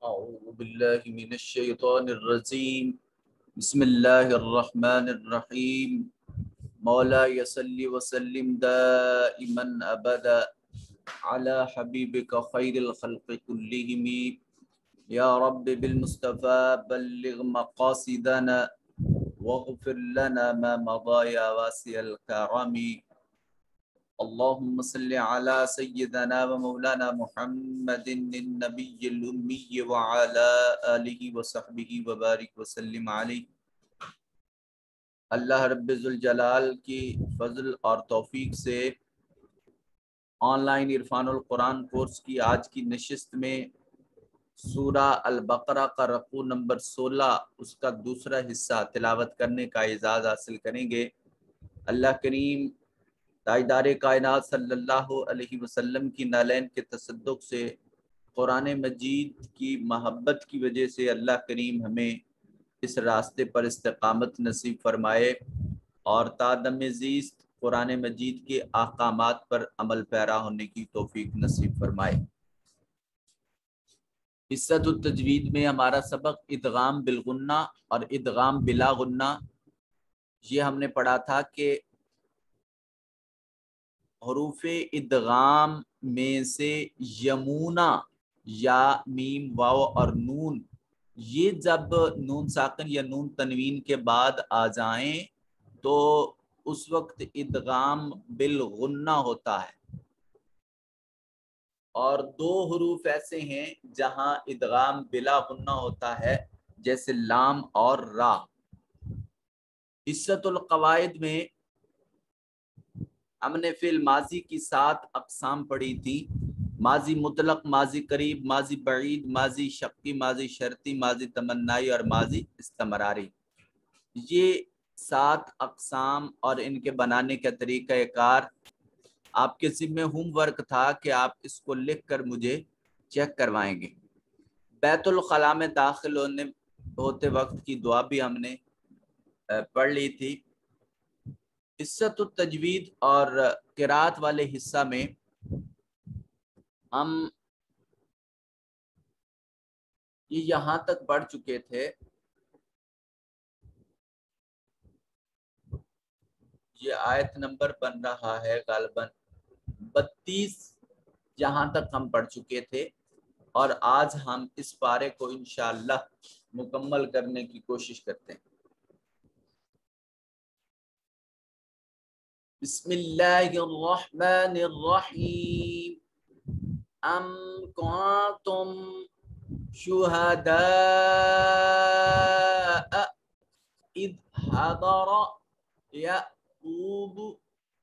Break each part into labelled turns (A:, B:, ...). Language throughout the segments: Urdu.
A: أعوذ بالله من الشيطان الرجيم بسم الله الرحمن الرحيم مولاي صل وسلم دائما أبدا على حبيبك خير الخلق كلهم يا رب بالمصطفى بلغ مقاصدنا واغفر لنا ما مضى يا واسع الكرم اللهم صل على سيدنا ومولانا محمد النبي الأمي وعلى آله وصحبه وبارك وسلم علیہ۔ اللہ رب ذوالجلال کی فضل اور توفیق سے آن لائن عرفان القرآن کورس کی آج کی نشست میں سورہ البقرہ کا رکوع نمبر 16 اس کا دوسرا حصہ تلاوت کرنے کا اعزاز حاصل کریں گے۔ اللہ کریم تاجدار کائنات صلی اللہ علیہ وسلم کی نالین کے تصدق سے قرآن مجید کی محبت کی وجہ سے اللہ کریم ہمیں اس راستے پر استقامت نصیب فرمائے اور تا دم زیست قرآن مجید کے احکامات پر عمل پیرا ہونے کی توفیق نصیب فرمائے۔ حصۃ التجوید میں ہمارا سبق ادغام بالغنہ اور ادغام بلا غنہ، یہ ہم نے پڑھا تھا کہ حروف ادغام میں سے یمونا یا میم واو اور نون، یہ جب نون ساکن یا نون تنوین کے بعد آ جائیں تو اس وقت ادغام بالغنہ ہوتا ہے، اور دو حروف ایسے ہیں جہاں ادغام بلا غنہ ہوتا ہے جیسے لام اور را۔ حصۃ القواعد میں ہم نے فعل ماضی کی 7 اقسام پڑھی تھی: ماضی مطلق، ماضی قریب، ماضی بعید، ماضی شکی، ماضی شرطی، ماضی تمنائی اور ماضی استمراری۔ یہ 7 اقسام اور ان کے بنانے کا طریقہ کار آپ کے ذمہ ہوم ورک تھا کہ آپ اس کو لکھ کر مجھے چیک کروائیں گے۔ بیت الخلاء میں داخل ہوتے وقت کی دعا بھی ہم نے پڑھ لی تھی۔ حصۃ التجوید اور قرات والے حصہ میں ہم یہ یہاں تک پڑھ چکے تھے، یہ آیت نمبر بن رہا ہے غالباً 32، یہاں تک ہم پڑھ چکے تھے، اور آج ہم اس پارے کو انشاءاللہ مکمل کرنے کی کوشش کرتے ہیں۔ بسم اللہ الرحمن الرحیم ام کنتم شہداء اذ حضر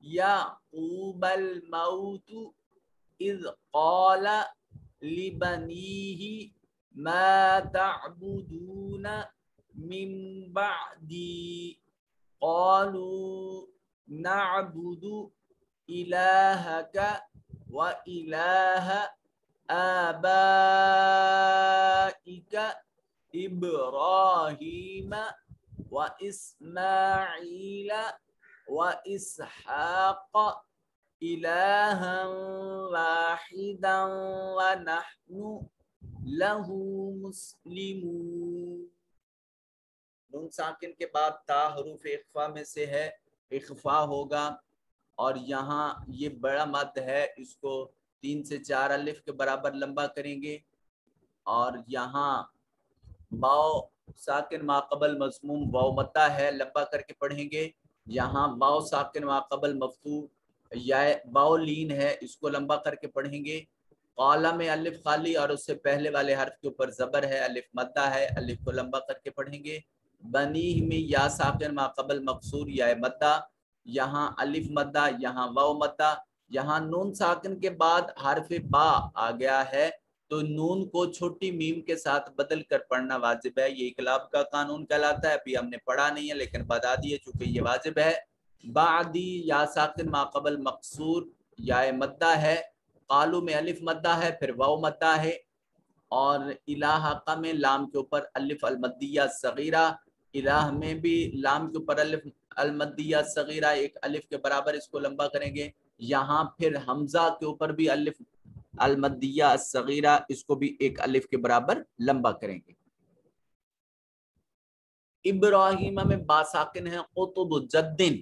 A: یعقوب الموت اذ قال لبنیہ ما تعبدون من بعدی قالوا نعبد الہک وإلہ آبائک ابراہیم وإسماعیل وإسحاق الہا واحدا ونحن لہ مسلمون۔ نون ساکن کے بعد تا حروف اخفا میں سے ہے، اخفا ہوگا، اور یہاں یہ بڑا مد ہے، اس کو 3 سے 4 الف کے برابر لمبا کریں گے، اور یہاں واو ساکن ما قبل مضموم واو مدہ ہے، لمبا کر کے پڑھیں گے۔ یہاں واو ساکن ما قبل مفتوح یا واو لین ہے، اس کو لمبا کر کے پڑھیں گے۔ قالا میں الف خالی اور اس سے پہلے والے حرف کے اوپر زبر ہے، الف مدہ ہے، الف کو لمبا کر کے پڑھیں گے۔ بنیہ میں یا ساکن ما قبل مقصور یا مدہ، یہاں الف مدہ، یہاں واو مدہ، یہاں نون ساکن کے بعد حرف با آ گیا ہے تو نون کو چھوٹی میم کے ساتھ بدل کر پڑھنا واجب ہے۔ یہ اقلاب کا قانون کہلاتا ہے، ابھی ہم نے پڑھا نہیں ہے لیکن بتا دیے چونکہ یہ واجب ہے۔ بعدی یا ساکن ما قبل مقصور یا مدہ ہے، قالو میں الف مدہ ہے، پھر واو مدہ ہے، اور الہا میں لام کے اوپر الف المدیہ صغیرہ، الہ میں بھی لام کے اوپر الف المدیہ صغیرہ ایک الف کے برابر، اس کو لمبا کریں گے۔ یہاں پھر حمزہ کے اوپر بھی الف المدیہ الصغیرہ، اس کو بھی ایک الف کے برابر لمبا کریں گے۔ ابراہیم میں با ساکن ہے، قطب جدن،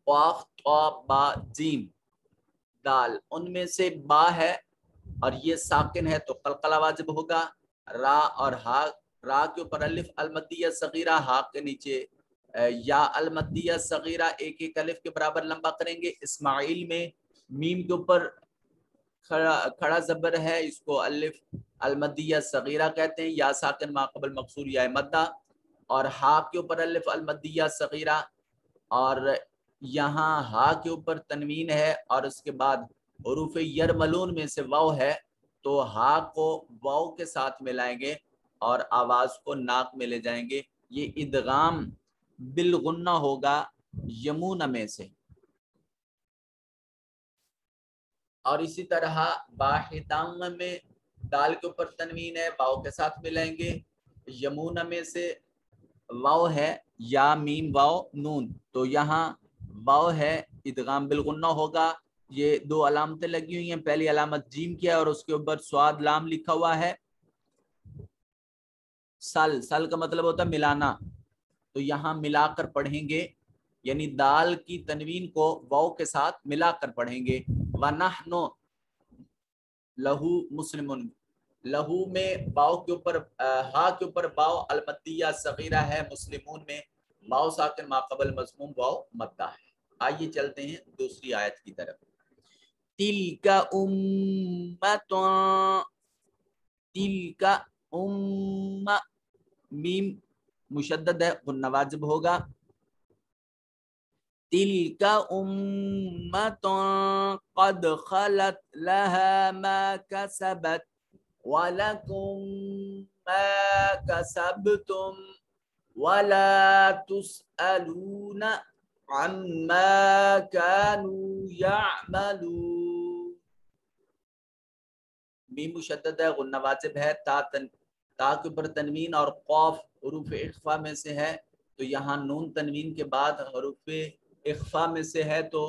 A: قاف طا با جیم دال، ان میں سے با ہے اور یہ ساکن ہے تو قلقلہ واجب ہوگا۔ را اور ہا، را کے اوپر الف المدیہ صغیرہ، ہا کے نیچے یا المدیہ صغیرہ ایک ایک الف کے برابر لمبا کریں گے۔ اسماعیل میں میم کے اوپر کھڑا زبر ہے، اس کو الف المدیہ صغیرہ کہتے ہیں، یا ساکن ما قبل مکسور یا مدہ، اور ہا کے اوپر الف المدیہ صغیرہ، اور یہاں ہا کے اوپر تنوین ہے اور اس کے بعد حروف یرملون میں سے واو ہے، تو ہا کو واو کے ساتھ ملائیں گے اور آواز کو ناک میں لے جائیں گے۔ یہ ادغام بالغنہ ہوگا یمون میں سے۔ اور اسی طرح باحدام میں دال کے اوپر تنوین ہے، واو کے ساتھ ملائیں گے۔ یمون میں سے واو ہے، یا میم واو نون، تو یہاں واو ہے، ادغام بالغنہ ہوگا۔ یہ دو علامتیں لگی ہوئی ہیں، پہلی علامت جیم کی ہے اور اس کے اوپر سواد لام لکھا ہوا ہے۔ سل، سل کا مطلب ہوتا ہے ملانا، تو یہاں ملا کر پڑھیں گے، یعنی دال کی تنوین کو واو کے ساتھ ملا کر پڑھیں گے۔ وَنَحْنُ لَهُ مُسْلِمٌ، لہو میں باؤ کے اوپر ہا کے اوپر باؤ المدیہ صغیرہ ہے، مسلمون میں باؤ ساکن ما قبل مضموم واو مدہ ہے۔ آئیے چلتے ہیں دوسری آیت کی طرف۔ تلک امۃ، تلک میم مشدد ہے، غنہ واجب ہوگا۔ تلک امۃ قد خلت لها ما کسبت وَلَكُمْ مَا كَسَبْتُمْ وَلَا تُسْأَلُونَ عَمَّا كَانُوا يَعْمَلُونَ۔ میم مشدد ہے، غنہ واجب ہے، تا کے اوپر تنوین اور قاف حروف اخفا میں سے ہے، تو یہاں نون تنوین کے بعد حروف اخفا میں سے ہے تو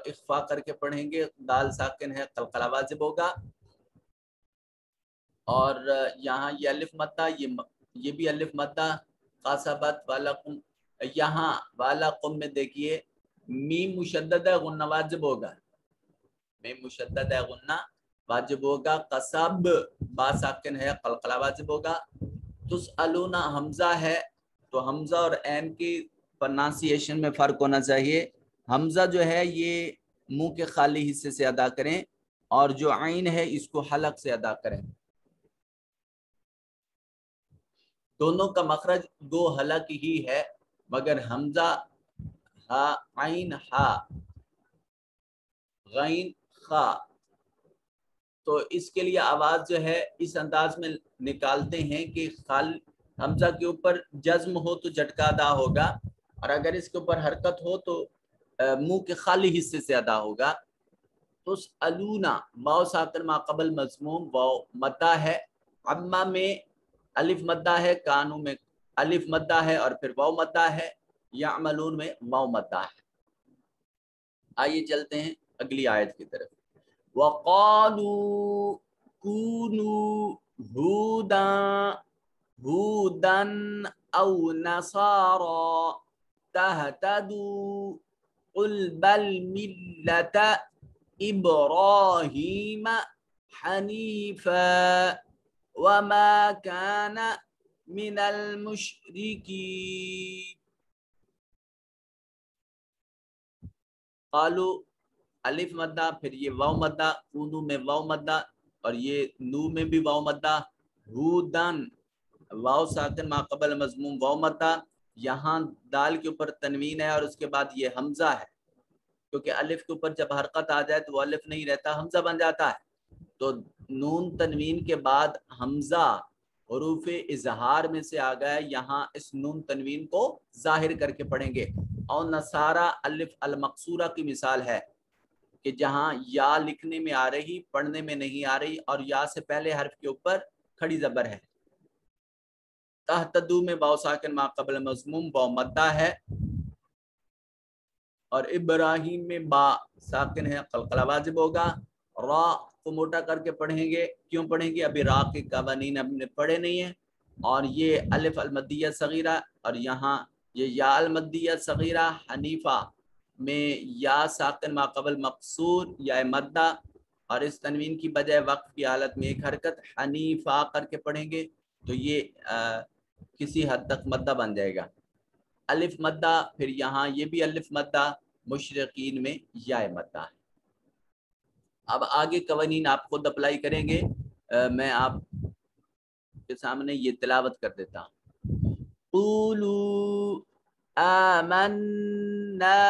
A: اخفا کر کے پڑھیں گے۔ دال ساکن ہے، قلقلہ واجب ہوگا۔ اور یہاں یہ الف مدہ، یہ بھی الف مدہ، قاسبت والقم، یہاں والقم میں دیکھیے میم مشدد ہے، غنہ واجب ہوگا، میم مشدد ہے، غنہ واجب ہوگا۔ قصب با ساکن ہے، قلقلہ واجب ہوگا۔ تسألون حمزہ ہے، تو حمزہ اور عین کی پروننسیشن میں فرق ہونا چاہیے۔ حمزہ جو ہے یہ منہ کے خالی حصے سے ادا کریں، اور جو عین ہے اس کو حلق سے ادا کریں۔ دونوں کا مخرج دو حلق ہی ہے، مگر حمزہ ہا عین ہا غین خا، تو اس کے لیے آواز جو ہے اس انداز میں نکالتے ہیں کہ حمزہ کے اوپر جزم ہو تو جھٹکا ادا ہوگا، اور اگر اس کے اوپر حرکت ہو تو منہ کے خالی حصے سے ادا ہوگا۔ تسألونا واو ساکن ما قبل مضموم واو مدہ ہے، عما میں الف مدہ ہے، کانو میں الف مدہ ہے اور پھر واو مدہ ہے، یعملون میں واو مدہ ہے۔ آئیے چلتے ہیں اگلی آیت کی طرف۔ وَقَالُوا كُونُوا هُودًا أَوْ نَصَارَىٰ تَهْتَدُوا قُلْ بَلْ مِلَّةَ إِبْرَاهِيمَ حَنِيفًا وَمَا كَانَ مِنَ الْمُشْرِكِينَ۔ قالو الف مدہ، پھر یہ واو مدہ، کونو میں واو مدہ اور یہ نو میں بھی واو مدہ، ہودن واو ساکن ما قبل مضموم واو مدہ، یہاں دال کے اوپر تنوین ہے اور اس کے بعد یہ حمزہ ہے، کیونکہ الف کے اوپر جب حرکت آ جائے تو وہ الف نہیں رہتا، حمزہ بن جاتا ہے، تو نون تنوین کے بعد حمزہ حروف اظہار میں سے آ گیا، یہاں اس نون تنوین کو ظاہر کر کے پڑھیں گے۔ اور نصارہ الف المقصورہ کی مثال ہے کہ جہاں یا لکھنے میں آ رہی پڑھنے میں نہیں آ رہی، اور یا سے پہلے حرف کے اوپر کھڑی زبر ہے۔ تہتدو میں واو ساکن ما قبل مضموم واو مدہ ہے، اور ابراہیم میں با ساکن ہے، قلقلہ واجب ہوگا۔ را کو موٹا کر کے پڑھیں گے. کیوں پڑھیں گے؟ ابھی را کے قوانین ہم نے پڑھے نہیں ہیں. اور یہ الف المدیہ صغیرہ اور یہاں یہ یا المدیہ صغیرہ حنیفہ میں یا ساکن ما قبل مقصور یا مدہ اور اس تنوین کی بجائے وقف کی حالت میں ایک حرکت حنیفہ کر کے پڑھیں گے تو یہ کسی حد تک مدہ بن جائے گا. الف مدہ پھر یہاں یہ بھی الف مدہ مشرقین میں یا مدہ ہے. اب آگے قوانین آپ خود اپلائی کریں گے. میں آپ کے سامنے یہ تلاوت کر دیتا ہوں. قولوا آمنا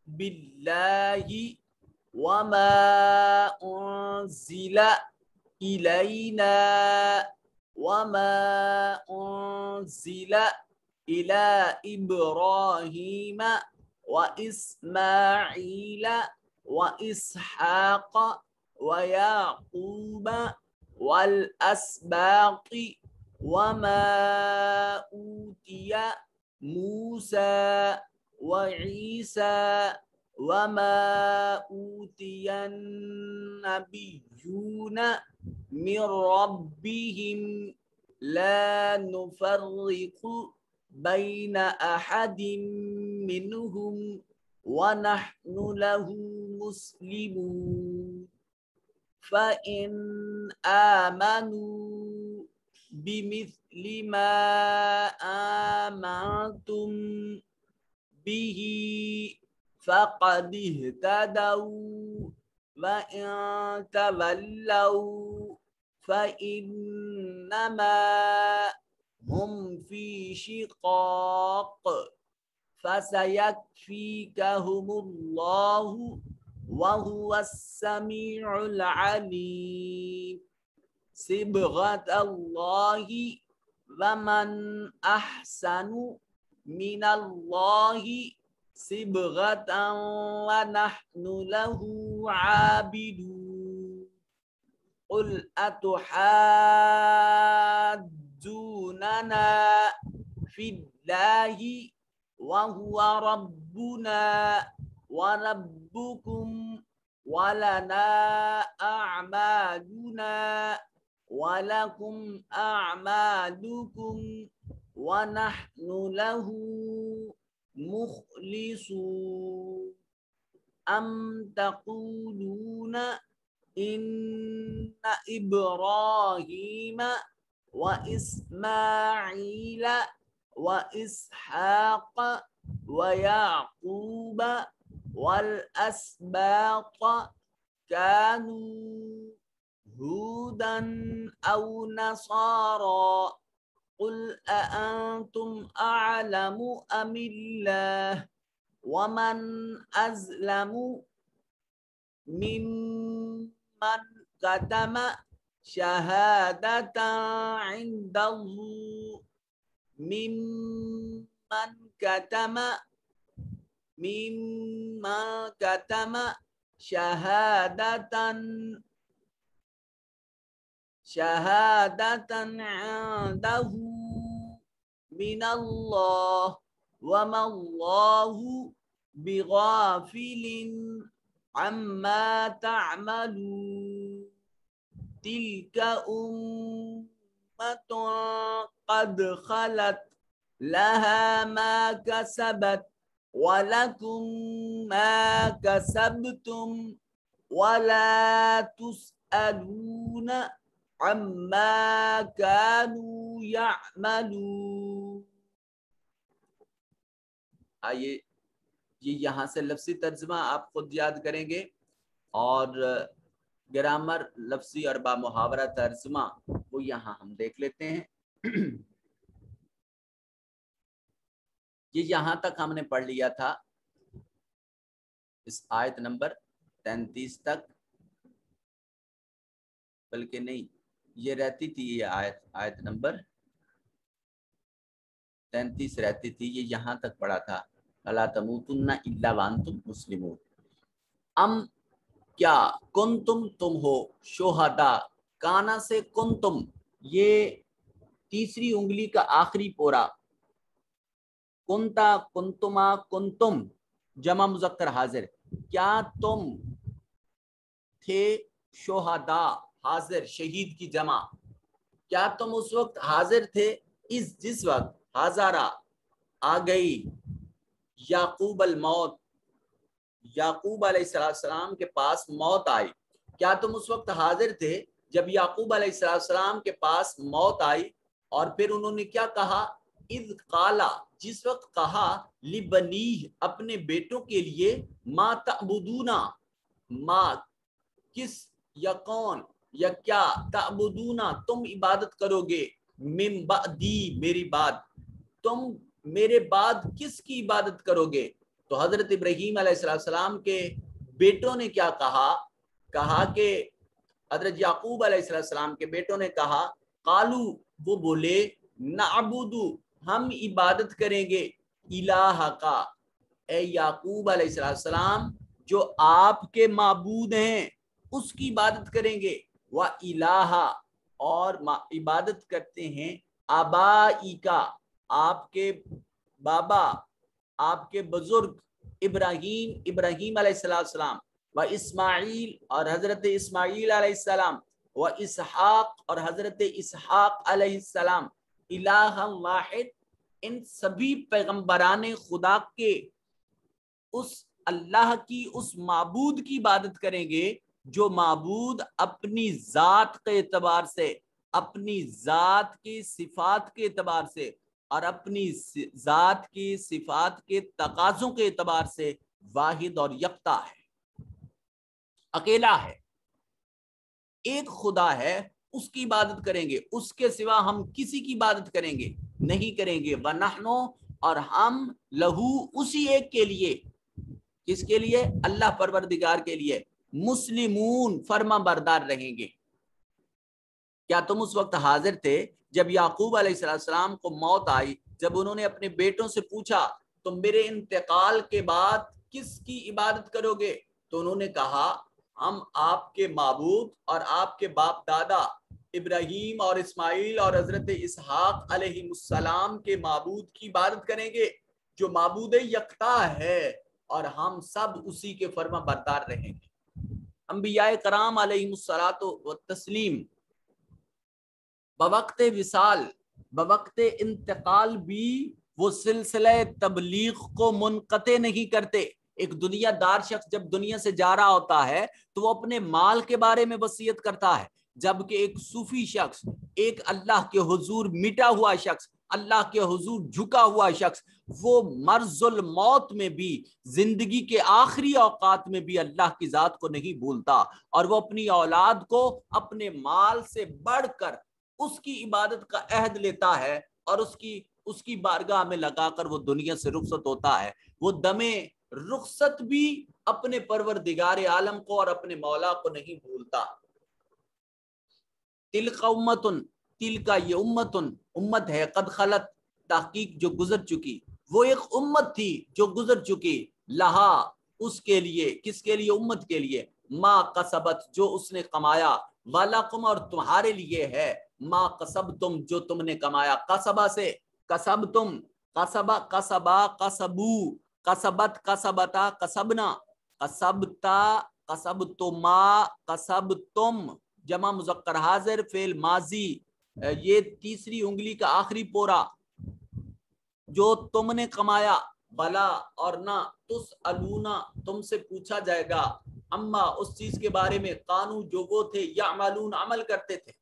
A: باللہ وما انزل الینا وما انزل الى ابراہیم واسماعیل واسحاق ویعقوب والاسباط وما اوتی موسیٰ وعیسیٰ وما اوتی النبیون من ربهم لا نفرق بین احد منهم ونحن له مسلمون فإن آمنوا بمثل ما آمنتم به فقد اهتدوا وإن تولوا فإنما هم في شقاق فسيكفيكهم الله وهو السميع العليم صبغة الله ومن أحسن من الله صبغة ونحن له عابدون قل أتحاجوننا في الله وهو ربنا وربكم ولنا أعمالنا ولكم أعمالكم ونحن له مخلصون أم تقولون إن إبراهيم وإسماعيل وإسحاق ويعقوب والأسباط كانوا هودا أو نصارى قل أأنتم أعلم أم الله ومن أظلم ممن كتم شهادة عنده ممن كتم شهادة عنده من الله وما الله بغافل عما تعملون تلك أمة قد خلت لها ما كسبت ولكم ما كسبتم ولا تسألون عما كانوا يعملون. آئیے یہ یہاں سے لفظی ترجمہ آپ خود یاد کریں گے اور گرامر لفظی اور با محاورہ ترجمہ وہ یہاں ہم دیکھ لیتے ہیں. یہ یہاں تک ہم نے پڑھ لیا تھا اس آیت نمبر 33 تک، بلکہ نہیں یہ رہتی تھی یہ آیت نمبر 33 رہتی تھی، یہ یہاں تک پڑھا تھا الا تموتن الا وانتم مسلمون. ام کیا کنتم تم ہو شہداء کانا سے کنتم یہ تیسری انگلی کا آخری پورا کنتا کنتما کنتم جمع مذکر حاضر کیا تم تھے شہدا حاضر، شہید کی جمع. کیا تم اس وقت حاضر تھے جس وقت حاضرہ آ گئی یعقوب الموت، یعقوب علیہ السلام کے پاس موت آئی. کیا تم اس وقت حاضر تھے جب یعقوب علیہ السلام کے پاس موت آئی؟ اور پھر انہوں نے کیا کہا؟ اذ قالا، جس وقت کہا، لبنیہ، اپنے بیٹوں کے لیے، ما تعبدونا، ما کس یا کون یا کیا، تعبدونا تم عبادت کرو گے، من بعدی میری بعد، تم میرے بعد کس کی عبادت کرو گے؟ تو حضرت ابراہیم علیہ السلام کے بیٹوں نے کیا کہا؟ کہا کہ حضرت یعقوب علیہ السلام کے بیٹوں نے کہا، قالو، وہ بولے، نعبدو، ہم عبادت کریں گے، الہ کا، اے یعقوب علیہ السلام جو آپ کے معبود ہیں اس کی عبادت کریں گے، وَإِلَٰهَ، اور عبادت کرتے ہیں، آبائی کا، آپ کے بابا، آپ کے بزرگ، ابراہیم علیہ السلام، و اسماعیل، اور حضرت اسماعیل علیہ السلام، و اسحاق، اور حضرت اسحاق علیہ السلام، الہ واحد، ان سبھی پیغمبران خدا کے اس اللہ کی، اس معبود کی عبادت کریں گے جو معبود اپنی ذات کے اعتبار سے، اپنی ذات کی صفات کے اعتبار سے اور اپنی ذات کی صفات کے تقاضوں کے اعتبار سے واحد اور یکتا ہے، اکیلا ہے، ایک خدا ہے، اس کی عبادت کریں گے، اس کے سوا ہم کسی کی عبادت کریں گے نہیں کریں گے. وَنَحْنُ، اور ہم، لہو، اسی ایک کے لیے، کس کے لیے؟ اللہ پروردگار کے لیے، مسلمون، فرما بردار رہیں گے. کیا تم اس وقت حاضر تھے جب یعقوب علیہ السلام کو موت آئی، جب انہوں نے اپنے بیٹوں سے پوچھا تم میرے انتقال کے بعد کس کی عبادت کرو گے؟ تو انہوں نے کہا ہم آپ کے معبود اور آپ کے باپ دادا ابراہیم اور اسماعیل اور حضرت اسحاق علیہ السلام کے معبود کی عبادت کریں گے جو معبود یکتا ہے، اور ہم سب اسی کے فرما بردار رہیں گے. انبیاء کرام علیہ الصلوۃ والتسلیم بوقت وصال، بوقت انتقال بھی وہ سلسلہ تبلیغ کو منقطع نہیں کرتے. ایک دنیا دار شخص جب دنیا سے جا رہا ہوتا ہے تو وہ اپنے مال کے بارے میں وصیت کرتا ہے، جبکہ ایک صوفی شخص، ایک اللہ کے حضور مٹا ہوا شخص، اللہ کے حضور جھکا ہوا شخص، وہ مرض الموت میں بھی، زندگی کے آخری اوقات میں بھی اللہ کی ذات کو نہیں بھولتا، اور وہ اپنی اولاد کو اپنے مال سے بڑھ کر اس کی عبادت کا عہد لیتا ہے اور اس کی بارگاہ میں لگا کر وہ دنیا سے رخصت ہوتا ہے. وہ دم رخصت بھی اپنے پروردگار عالم کو اور اپنے مولا کو نہیں بھولتا. تلک امتن، تلک یہ امتن، امت ہے، قد خلت، تحقیق جو گزر چکی، وہ ایک امت تھی جو گزر چکی، لہا، اس کے لیے، کس کے لیے؟ امت کے لیے، ما کسبت، جو اس نے کمایا، ولکم، اور تمہارے لیے ہے، ما کسبتم، جو تم نے کمایا. کسبہ سے، کسبتم، کسبہ، کسبہ، کسبو، کسبت، کسبتا، کسبنا، کسبتا، کسبتما، کسبتم، جمع مذکر حاضر، فعل ماضی، یہ تیسری انگلی کا آخری پورا، جو تم نے کمایا، بلا، اور نہ، تسألونا، تم سے پوچھا جائے گا، اما، اس چیز کے بارے میں، کانو، جو وہ تھے، یعملون، عمل کرتے تھے.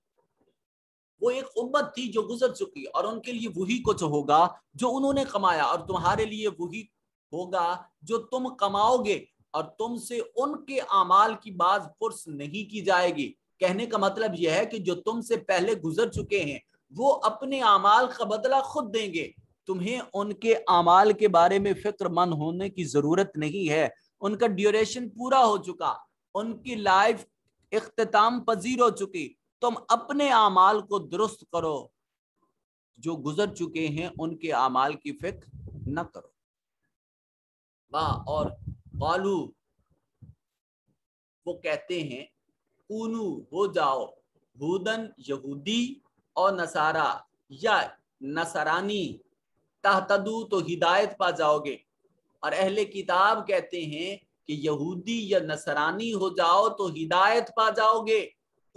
A: وہ ایک امت تھی جو گزر چکی، اور ان کے لیے وہی کچھ ہوگا جو انہوں نے کمایا، اور تمہارے لیے وہی ہوگا جو تم کماؤ گے، اور تم سے ان کے اعمال کی باز پرس نہیں کی جائے گی. کہنے کا مطلب یہ ہے کہ جو تم سے پہلے گزر چکے ہیں وہ اپنے اعمال کا بدلہ خود دیں گے. تمہیں ان کے اعمال کے بارے میں فکر مند ہونے کی ضرورت نہیں ہے، ان کا ڈیوریشن پورا ہو چکا، ان کی لائف اختتام پذیر ہو چکی. تم اپنے اعمال کو درست کرو، جو گزر چکے ہیں ان کے اعمال کی فکر نہ کرو. اور قالو، وہ کہتے ہیں، کونو، ہو جاؤ، ہودن، یہودی، اور نصارا، یا نصرانی، تہتدو، تو ہدایت پا جاؤ گے. اور اہل کتاب کہتے ہیں کہ یہودی یا نصرانی ہو جاؤ تو ہدایت پا جاؤ گے.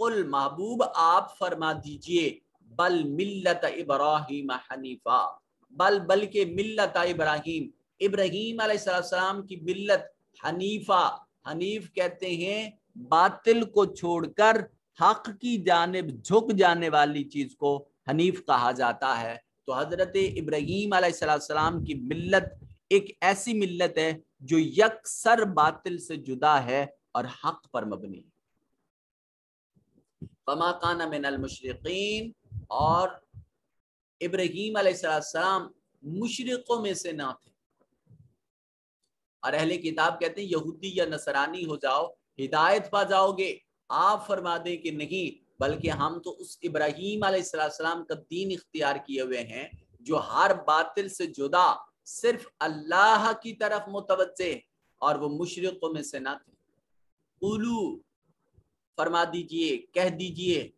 A: قل محبوب آپ فرما دیجئے بل ملت ابراہیم حنیفہ، بلکہ ملت ابراہیم، ابراہیم علیہ السلام کی ملت حنیفہ. حنیف کہتے ہیں باطل کو چھوڑ کر حق کی جانب جھک جانے والی چیز کو حنیف کہا جاتا ہے. تو حضرت ابراہیم علیہ السلام کی ملت ایک ایسی ملت ہے جو یکسر باطل سے جدا ہے اور حق پر مبنی ہے. فما کان من المشرقین، اور ابراہیم علیہ السلام مشرقوں میں سے نہ تھے. اور اہل کتاب کہتے ہیں یہودی یا نصرانی ہو جاؤ ہدایت پا جاؤ گے. آپ فرما دیں کہ نہیں، بلکہ ہم تو اس ابراہیم علیہ السلام کا دین اختیار کیے ہوئے ہیں جو ہر باطل سے جدا صرف اللہ کی طرف متوجہ، اور وہ مشرقوں میں سے نہ تھے. قولو فرما دیجئے، کہہ دیجئے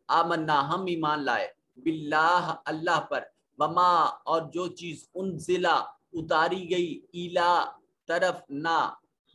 A: آمنا ہم ایمان لائے، باللہ اللہ پر، وما اور جو چیز انزلہ اتاری گئی، الا طرف نہ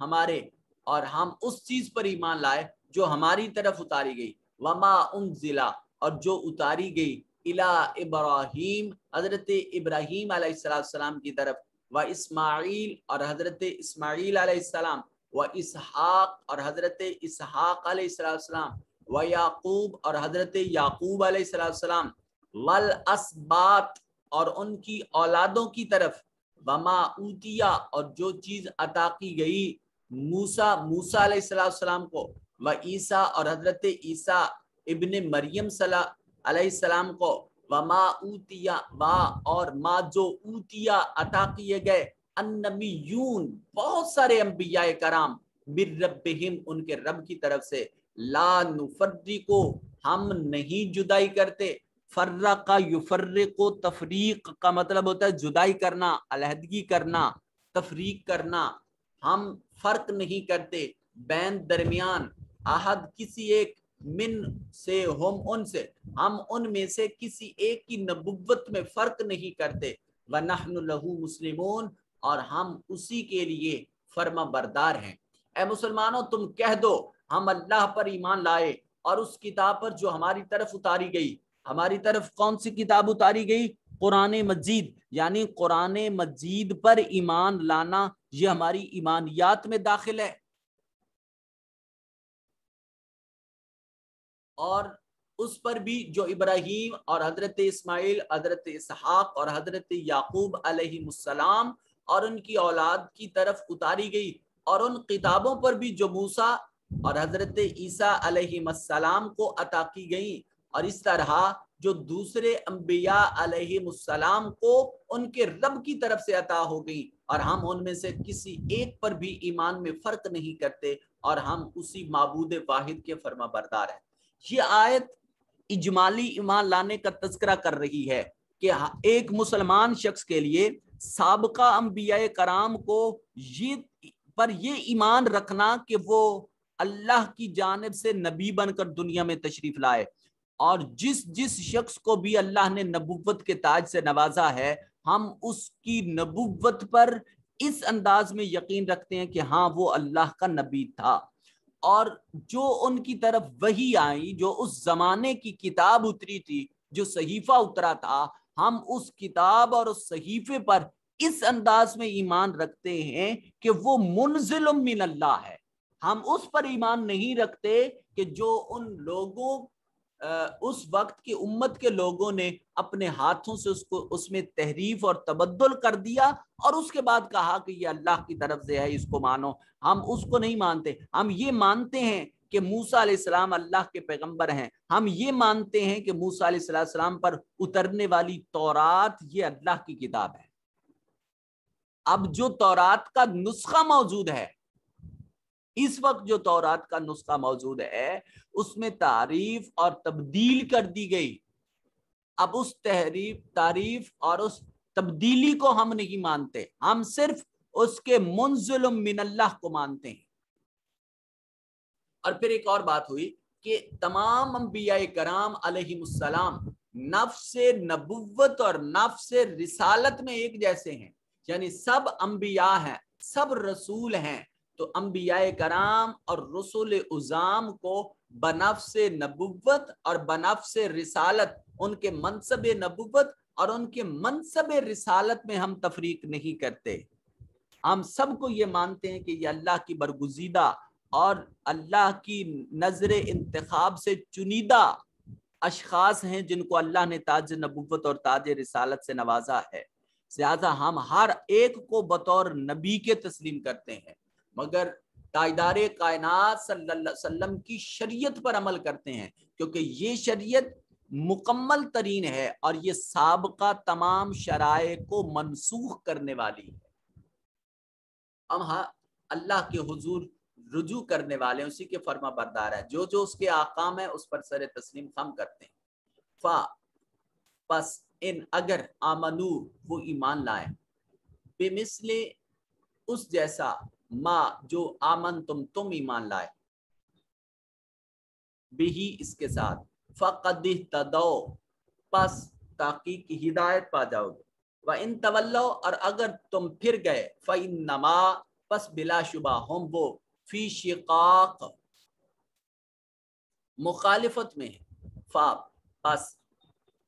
A: ہمارے، اور ہم اس چیز پر ایمان لائے جو ہماری طرف اتاری گئی، وما انزلہ اور جو اتاری گئی، الا ابراہیم حضرت ابراہیم علیہ السلام کی طرف، و اسماعیل اور حضرت اسماعیل علیہ السلام، و اسحاق اور حضرت اسحاق علیہ السلام، و یعقوب اور حضرت یعقوب علیہ السلام، والاسباط اور ان کی اولادوں کی طرف، وما اوتیا اور جو چیز عطا کی گئی موسیٰ علیہ السلام کو، و عیسیٰ اور حضرت عیسیٰ ابن مریم علیہ السلام کو، وما اوتیا اور ما جو اوتیا عطا کیے گئے النبیون بہت سارے انبیاء کرام، من ربہم ان کے رب کی طرف سے، لا نفرقو ہم نہیں جدائی کرتے. فرق یفرق، تفریق کا مطلب ہوتا ہے جدائی کرنا، علیحدگی کرنا، تفریق کرنا. ہم فرق نہیں کرتے بین درمیان، احد کسی ایک، من سے ہم ان سے، ہم ان میں سے کسی ایک کی نبوت میں فرق نہیں کرتے. وَنَحْنُ لَهُ مُسْلِمُونَ اور ہم اسی کے لیے فرما بردار ہیں. اے مسلمانوں تم کہہ دو ہم اللہ پر ایمان لائے اور اس کتاب پر جو ہماری طرف اتاری گئی. ہماری طرف کون سی کتاب اتاری گئی؟ قرآن مجید. یعنی قرآن مجید پر ایمان لانا یہ ہماری ایمانیات میں داخل ہے. اور اس پر بھی جو ابراہیم اور حضرت اسماعیل، حضرت اسحاق اور حضرت یعقوب علیہ السلام اور ان کی اولاد کی طرف اتاری گئی، اور ان کتابوں پر بھی جو موسیٰ اور حضرت عیسیٰ علیہ السلام کو عطا کی گئی، اور اس طرح جو دوسرے انبیاء علیہ السلام کو ان کے رب کی طرف سے عطا ہو گئی، اور ہم ان میں سے کسی ایک پر بھی ایمان میں فرق نہیں کرتے، اور ہم اسی معبود واحد کے فرما بردار ہیں. یہ آیت اجمالی ایمان لانے کا تذکرہ کر رہی ہے کہ ایک مسلمان شخص کے لیے سابقہ انبیاء کرام کو یہ ایمان رکھنا کہ وہ اللہ کی جانب سے نبی بن کر دنیا میں تشریف لائے، اور جس شخص کو بھی اللہ نے نبوت کے تاج سے نوازا ہے ہم اس کی نبوت پر اس انداز میں یقین رکھتے ہیں کہ ہاں وہ اللہ کا نبی تھا. اور جو ان کی طرف وحی آئی، جو اس زمانے کی کتاب اتری تھی، جو صحیفہ اترا تھا، ہم اس کتاب اور اس صحیفے پر اس انداز میں ایمان رکھتے ہیں کہ وہ منزل من اللہ ہے. ہم اس پر ایمان نہیں رکھتے کہ جو ان لوگوں اس وقت کی امت کے لوگوں نے اپنے ہاتھوں سے اس میں تحریف اور تبدل کر دیا اور اس کے بعد کہا کہ یہ اللہ کی طرف سے ہے، اس کو مانو. ہم اس کو نہیں مانتے. ہم یہ مانتے ہیں کہ موسیٰ علیہ السلام اللہ کے پیغمبر ہیں. ہم یہ مانتے ہیں کہ موسیٰ علیہ السلام پر اترنے والی تورات یہ اللہ کی کتاب ہے. اب جو تورات کا نسخہ موجود ہے، اس وقت جو تورات کا نسخہ موجود ہے اس میں تعریف اور تبدیل کر دی گئی. اب اس تعریف اور اس تبدیلی کو ہم نہیں مانتے، ہم صرف اس کے منزل من اللہ کو مانتے ہیں. اور پھر ایک اور بات ہوئی کہ تمام انبیاء کرام علیہ السلام نفس نبوت اور نفس رسالت میں ایک جیسے ہیں. یعنی سب انبیاء ہیں، سب رسول ہیں، تو انبیاء کرام اور رسول عظام کو بنفس نبوت اور بنفس رسالت، ان کے منصب نبوت اور ان کے منصب رسالت میں ہم تفریق نہیں کرتے. ہم سب کو یہ مانتے ہیں کہ یہ اللہ کی برگزیدہ اور اللہ کی نظر انتخاب سے چنیدہ اشخاص ہیں جن کو اللہ نے تاج نبوت اور تاج رسالت سے نوازا ہے. لہٰذا ہم ہر ایک کو بطور نبی کے تسلیم کرتے ہیں، مگر تاجدار کائنات صلی اللہ علیہ وسلم کی شریعت پر عمل کرتے ہیں، کیونکہ یہ شریعت مکمل ترین ہے اور یہ سابقہ تمام شرائع کو منسوخ کرنے والی ہے. ہم اللہ کے حضور رجوع کرنے والے ہیں، اسی کے فرما بردار ہے، جو جو اس کے احکام ہے اس پر سر تسلیم ہم کرتے ہیں. پس ان اگر آمنو وہ ایمان لائیں، بمثل اس جیسا، ما جو آمن تم ایمان لائے، بھی اس کے ساتھ، فقد اہتدوا پس تحقیق کی ہدایت پا جاؤ گے. وَإِن تَوَلَّوْا اور اگر تم پھر گئے، فَإِنَّمَا پس بلا شبہ ہم وہ فی شقاق مخالفت میں ہیں. پس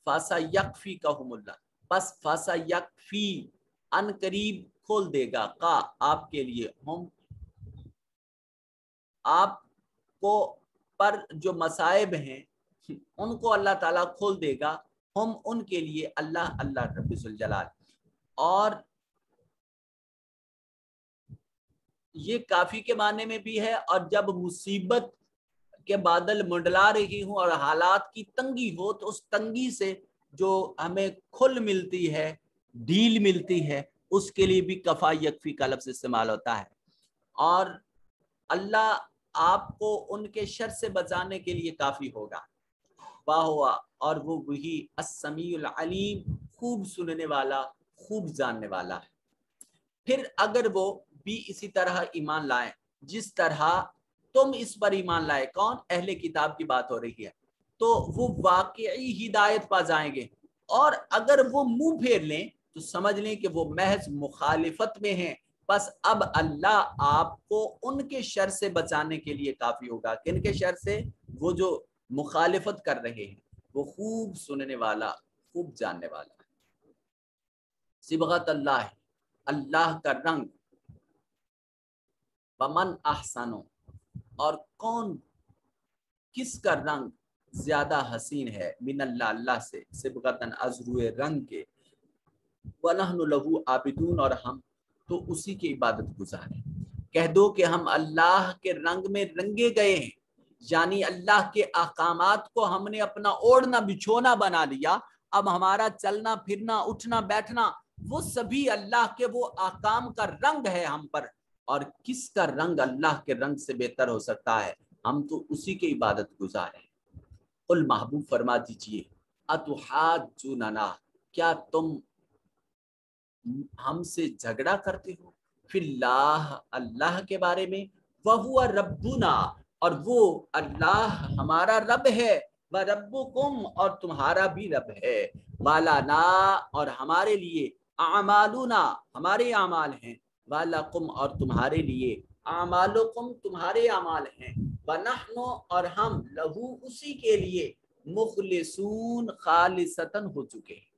A: فَسَيَكْفِيكَهُمُ اللَّهُ پس فَسَيَكْفِي ان قریب کھول دے گا کا آپ کے لیے، ہم آپ کو پر جو مصائب ہیں ان کو اللہ تعالیٰ کھول دے گا، ہم ان کے لیے اللہ رب ذوالجلال. اور یہ کافی کے معنی میں بھی ہے، اور جب مصیبت کے بادل منڈلا رہی ہوں اور حالات کی تنگی ہو تو اس تنگی سے جو ہمیں کھل ملتی ہے، ڈھیل ملتی ہے، اس کے لیے بھی کفا یکفی کا لفظ استعمال ہوتا ہے. اور اللہ آپ کو ان کے شر سے بچانے کے لیے کافی ہوگا. واہ اور وہ وہی السمیع العلیم خوب سننے والا خوب جاننے والا ہے. پھر اگر وہ بھی اسی طرح ایمان لائیں جس طرح تم اس پر ایمان لائے، کون؟ اہل کتاب کی بات ہو رہی ہے، تو وہ واقعی ہدایت پا جائیں گے. اور اگر وہ منہ پھیر لیں تو سمجھ لیں کہ وہ محض مخالفت میں ہیں. بس اب اللہ آپ کو ان کے شر سے بچانے کے لیے کافی ہوگا. کن کے شر سے؟ وہ جو مخالفت کر رہے ہیں، وہ خوب سننے والا خوب جاننے والا ہے. صبغت اللہ اللہ کا رنگ، ومن احسن اور کون کس کا رنگ زیادہ حسین ہے، من اللہ اللہ سے، صبغتاً ازروئے رنگ کے، وَنَحْنُ لَهُ عابدون اور ہم تو اسی کی عبادت گزاریں. کہہ دو کہ ہم اللہ کے رنگ میں رنگے گئے ہیں، یعنی اللہ کے احکامات کو ہم نے اپنا اوڑھنا بچھونا بنا لیا. اب ہمارا چلنا پھرنا اٹھنا بیٹھنا وہ سبھی اللہ کے وہ احکام کا رنگ ہے ہم پر. اور کس کا رنگ اللہ کے رنگ سے بہتر ہو سکتا ہے؟ ہم تو اسی کی عبادت گزاریں. قل محبوب فرما دیجئے، اتحاجوننا کیا تم ہم سے جھگڑا کرتے ہو، فی اللہ اللہ کے بارے میں، وہو ربنا اور وہ اللہ ہمارا رب ہے، وربکم اور تمہارا بھی رب ہے، والانا اور ہمارے لیے، اعمالنا ہمارے اعمال ہیں، والکم اور تمہارے لیے، اعمالکم تمہارے اعمال ہیں، ونحن اور ہم لہو اسی کے لیے، مخلصون خالصتاً ہو چکے ہیں.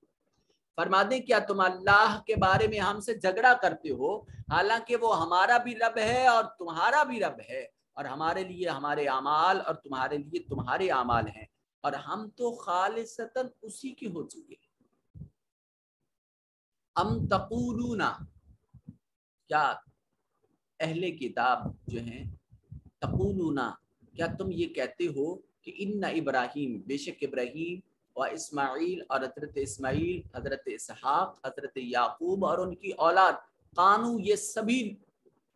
A: فرما دیں کیا تم اللہ کے بارے میں ہم سے جھگڑا کرتے ہو، حالانکہ وہ ہمارا بھی رب ہے اور تمہارا بھی رب ہے، اور ہمارے لیے ہمارے اعمال اور تمہارے لیے تمہارے اعمال ہیں، اور ہم تو خالصتاً اسی کے ہو چکے ہیں. ام تقولون کیا اہل کتاب جو ہیں، تقولون کیا تم یہ کہتے ہو کہ ان ابراہیم بے شک ابراہیم و اسماعیل اور حضرت اسماعیل، حضرت اسحاق، حضرت یعقوب اور ان کی اولاد، قانو یہ سبھی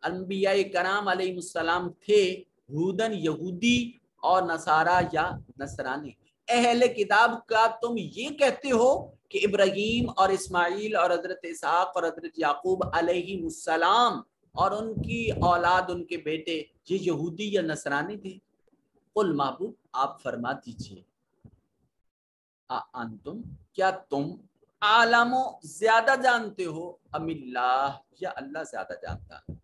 A: انبیاء کرام علیہ السلام تھے، ہودن یہودی اور نصارا یا نصرانی. اہل کتاب کا تم یہ کہتے ہو کہ ابراہیم اور اسماعیل اور حضرت اسحاق اور حضرت یعقوب علیہ السلام اور ان کی اولاد ان کے بیٹے یہ یہودی یا نصرانی تھے. قل محبوب آپ فرما دیجئے، انتم کیا تم عالم زیادہ جانتے ہو، ام اللہ یا اللہ زیادہ جانتا ہے.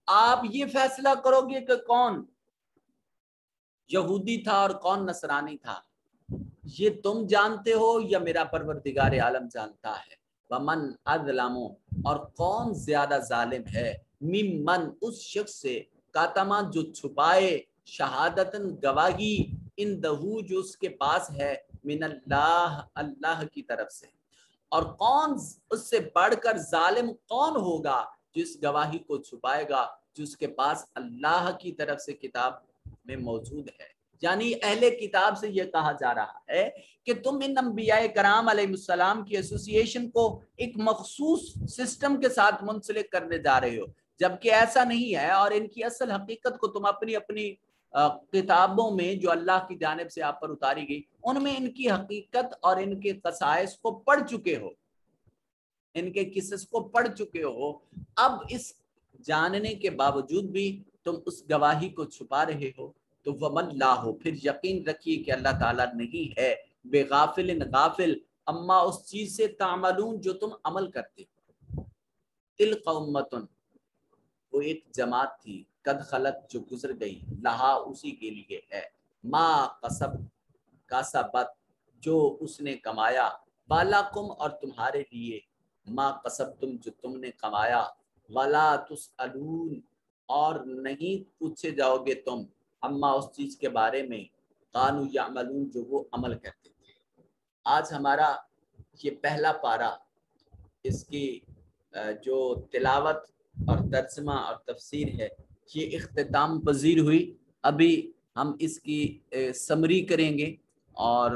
A: آپ یہ فیصلہ کرو گے کہ کون یہودی تھا اور کون نصرانی تھا، یہ تم جانتے ہو یا میرا پروردگار عالم جانتا ہے۔ ومن اظلم، اور کون زیادہ ظالم ہے، ممن، اس شخص سے، کاتما، جو چھپائے، شہادتن، گواہی، اندہو، جو اس کے پاس ہے، من اللہ، اللہ کی طرف سے۔ اور کون اس سے بڑھ کر ظالم کون ہوگا جو اس گواہی کو چھپائے گا جو اس کے پاس اللہ کی طرف سے کتاب میں موجود ہے۔ یعنی اہل کتاب سے یہ کہا جا رہا ہے کہ تم ان انبیاء کرام علیہ السلام کی ایسوسییشن کو ایک مخصوص سسٹم کے ساتھ منسلک کرنے جا رہے ہو، جبکہ ایسا نہیں ہے، اور ان کی اصل حقیقت کو تم اپنی اپنی کتابوں میں جو اللہ کی جانب سے آپ پر اتاری گئی ان میں ان کی حقیقت اور ان کے خصائص کو پڑھ چکے ہو، ان کے قصص کو پڑھ چکے ہو۔ اب اس جاننے کے باوجود بھی تم اس گواہی کو چھپا رہے ہو، تو ومن لا ہو، پھر یقین رکھیے کہ اللہ تعالیٰ نہیں ہے بے غافل، غافل، اما اس چیز سے تعملون جو تم عمل کرتے ہو۔ تلک امتن، وہ ایک جماعت تھی، قد خلت، جو گزر گئی، لہا، اسی کے لیے ہے، ما کسبت، جو اس نے کمایا، بالکم، اور تمہارے لیے، ما کسبتم، جو تم نے کمایا، ولا تسألون، اور نہیں پوچھے جاؤ گے تم، اما اس چیز کے بارے میں، کانوا یعملون، جو وہ عمل کرتے تھے۔ آج ہمارا یہ پہلا پارہ، اس کی جو تلاوت اور ترجمہ اور تفسیر ہے، یہ اختتام پذیر ہوئی۔ ابھی ہم اس کی سمری کریں گے، اور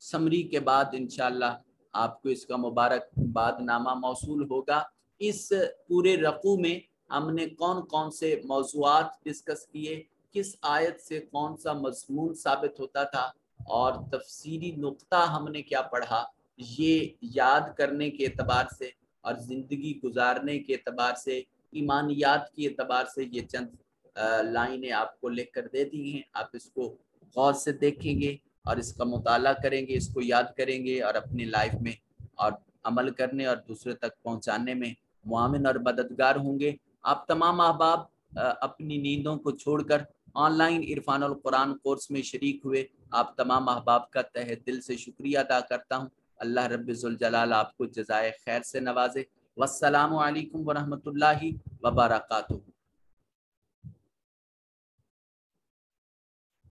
A: سمری کے بعد انشاءاللہ آپ کو اس کا مبارکباد نامہ موصول ہوگا۔ اس پورے رقوع میں ہم نے کون کون سے موضوعات ڈسکس کیے، کس آیت سے کون سا مضمون ثابت ہوتا تھا، اور تفسیری نقطہ ہم نے کیا پڑھا، یہ یاد کرنے کے اعتبار سے اور زندگی گزارنے کے اعتبار سے، ایمانیات کے اعتبار سے، یہ چند لائنیں آپ کو لکھ کر دے دی ہیں۔ آپ اس کو غور سے دیکھیں گے اور اس کا مطالعہ کریں گے، اس کو یاد کریں گے، اور اپنی لائف میں اور عمل کرنے اور دوسرے تک پہنچانے میں معاون اور مددگار ہوں گے۔ آپ تمام احباب اپنی نیندوں کو چھوڑ کر آن لائن عرفان القرآن کورس میں شریک ہوئے، آپ تمام احباب کا تہ دل سے شکریہ ادا کرتا ہوں۔ اللہ رب ذوالجلال آپ کو جزائے خیر سے نوازے۔ والسلام علیکم ورحمۃ اللہ وبرکاتہ۔